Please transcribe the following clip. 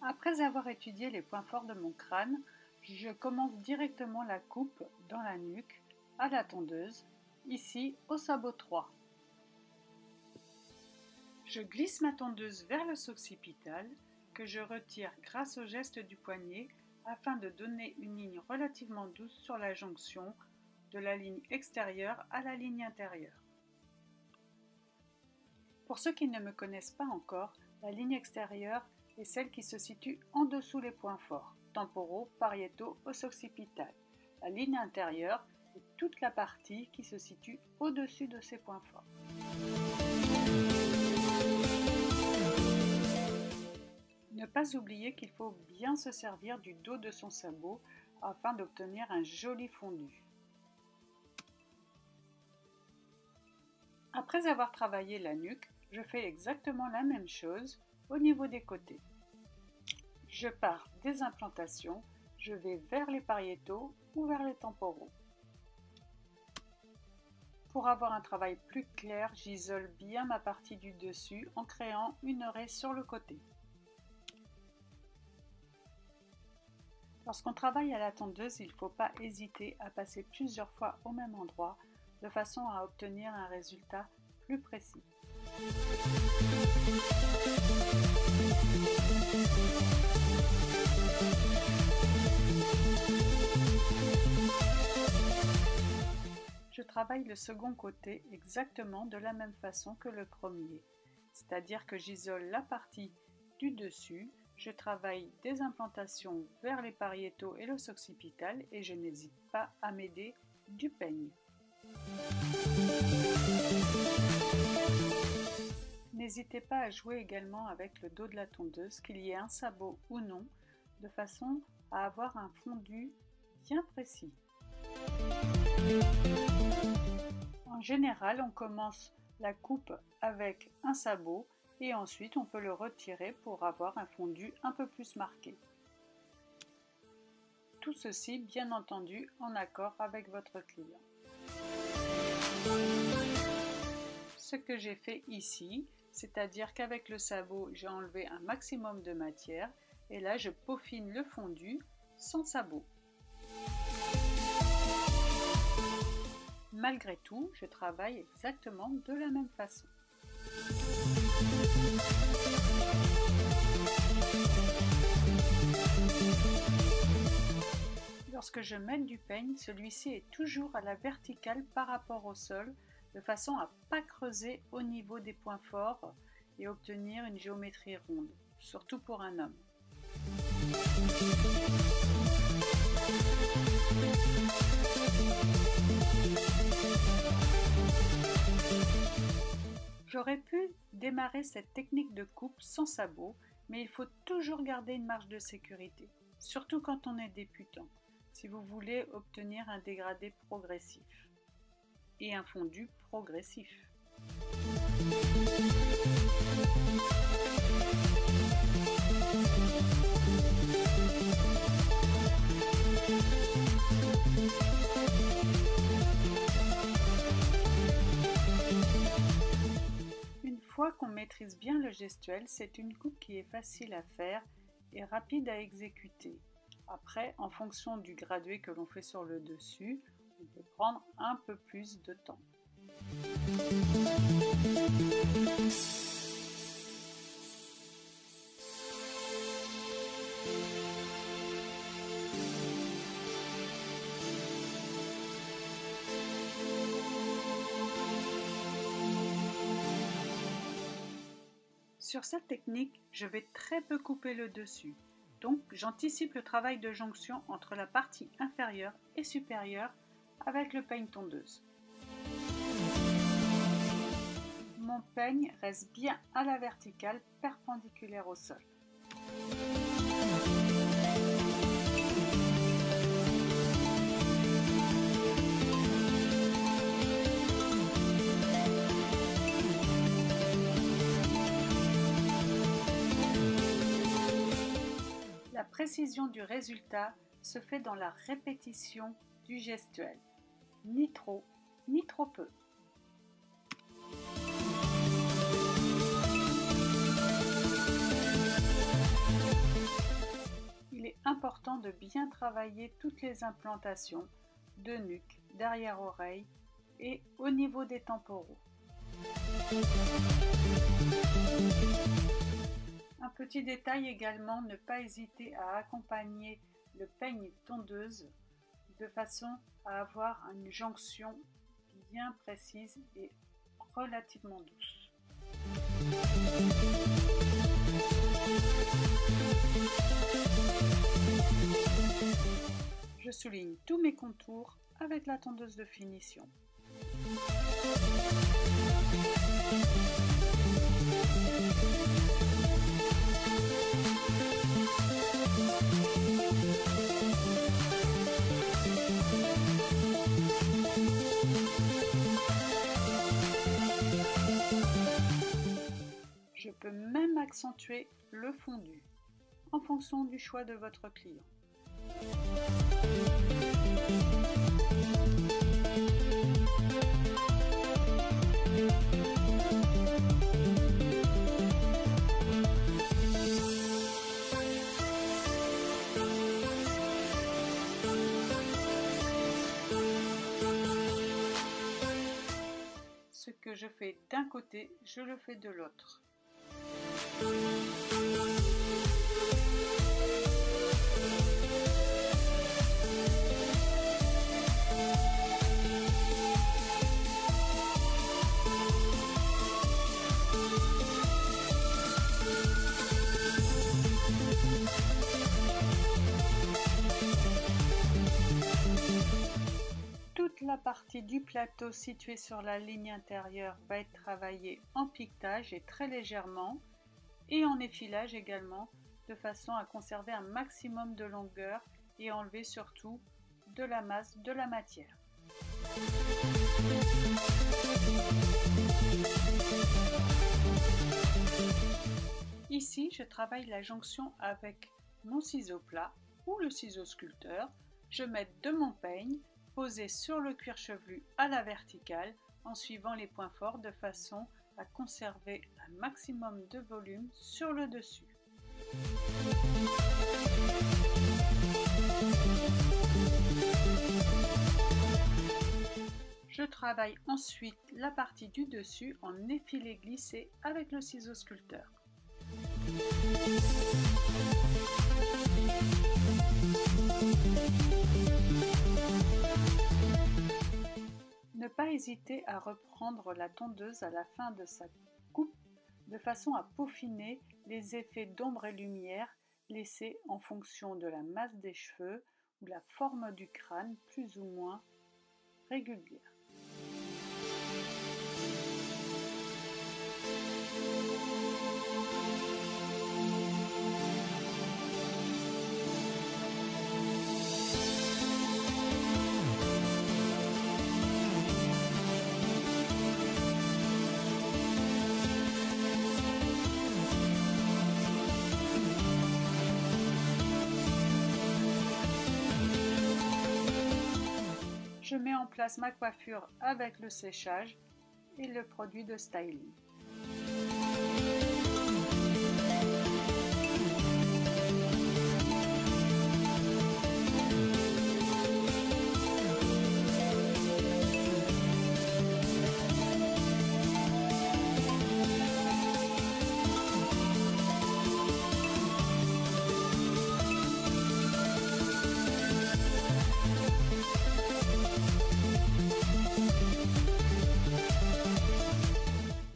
Après avoir étudié les points forts de mon crâne, je commence directement la coupe dans la nuque, à la tondeuse, ici au sabot 3. Je glisse ma tondeuse vers le occipital, que je retire grâce au geste du poignet afin de donner une ligne relativement douce sur la jonction de la ligne extérieure à la ligne intérieure. Pour ceux qui ne me connaissent pas encore, la ligne extérieure est celle qui se situe en dessous les points forts, temporaux, pariétaux, os occipital. La ligne intérieure est toute la partie qui se situe au-dessus de ces points forts. Ne pas oublier qu'il faut bien se servir du dos de son sabot afin d'obtenir un joli fondu. Après avoir travaillé la nuque, je fais exactement la même chose au niveau des côtés. Je pars des implantations, je vais vers les pariétaux ou vers les temporaux. Pour avoir un travail plus clair, j'isole bien ma partie du dessus en créant une raie sur le côté. Lorsqu'on travaille à la tondeuse, il ne faut pas hésiter à passer plusieurs fois au même endroit de façon à obtenir un résultat plus précis. Je travaille le second côté exactement de la même façon que le premier, c'est-à-dire que j'isole la partie du dessus, je travaille des implantations vers les pariétaux et l'os occipital et je n'hésite pas à m'aider du peigne. N'hésitez pas à jouer également avec le dos de la tondeuse, qu'il y ait un sabot ou non, de façon à avoir un fondu bien précis. En général, on commence la coupe avec un sabot et ensuite on peut le retirer pour avoir un fondu un peu plus marqué. Tout ceci, bien entendu, en accord avec votre client. Ce que j'ai fait ici, c'est-à-dire qu'avec le sabot, j'ai enlevé un maximum de matière et là je peaufine le fondu sans sabot. Malgré tout, je travaille exactement de la même façon. Lorsque je mets du peigne, celui-ci est toujours à la verticale par rapport au sol, de façon à ne pas creuser au niveau des points forts et obtenir une géométrie ronde, surtout pour un homme. J'aurais pu démarrer cette technique de coupe sans sabot, mais il faut toujours garder une marge de sécurité, surtout quand on est débutant, si vous voulez obtenir un dégradé progressif et un fondu progressif. Une fois qu'on maîtrise bien le gestuel, c'est une coupe qui est facile à faire et rapide à exécuter. Après, en fonction du gradué que l'on fait sur le dessus, on peut prendre un peu plus de temps. Sur cette technique, je vais très peu couper le dessus, donc j'anticipe le travail de jonction entre la partie inférieure et supérieure avec le peigne tondeuse. Mon peigne reste bien à la verticale, perpendiculaire au sol. La précision du résultat se fait dans la répétition du gestuel, ni trop, ni trop peu. important de bien travailler toutes les implantations de nuque, derrière-oreille et au niveau des temporaux. Un petit détail également, ne pas hésiter à accompagner le peigne tondeuse de façon à avoir une jonction bien précise et relativement douce. Je souligne tous mes contours avec la tondeuse de finition. Je peux même accentuer le fondu en fonction du choix de votre client. Ce que je fais d'un côté, je le fais de l'autre. Toute la partie du plateau située sur la ligne intérieure va être travaillée en piquetage et très légèrement, et en effilage également, de façon à conserver un maximum de longueur et enlever surtout de la masse de la matière. Ici, je travaille la jonction avec mon ciseau plat ou le ciseau sculpteur. Je mets de mon peigne posé sur le cuir chevelu à la verticale en suivant les points forts de façon à conserver un maximum de volume sur le dessus. Je travaille ensuite la partie du dessus en effilé glissé avec le ciseau sculpteur. Ne pas hésiter à reprendre la tondeuse à la fin de sa coupe de façon à peaufiner les effets d'ombre et lumière laissés en fonction de la masse des cheveux ou la forme du crâne plus ou moins régulière. Je mets en place ma coiffure avec le séchage et le produit de styling.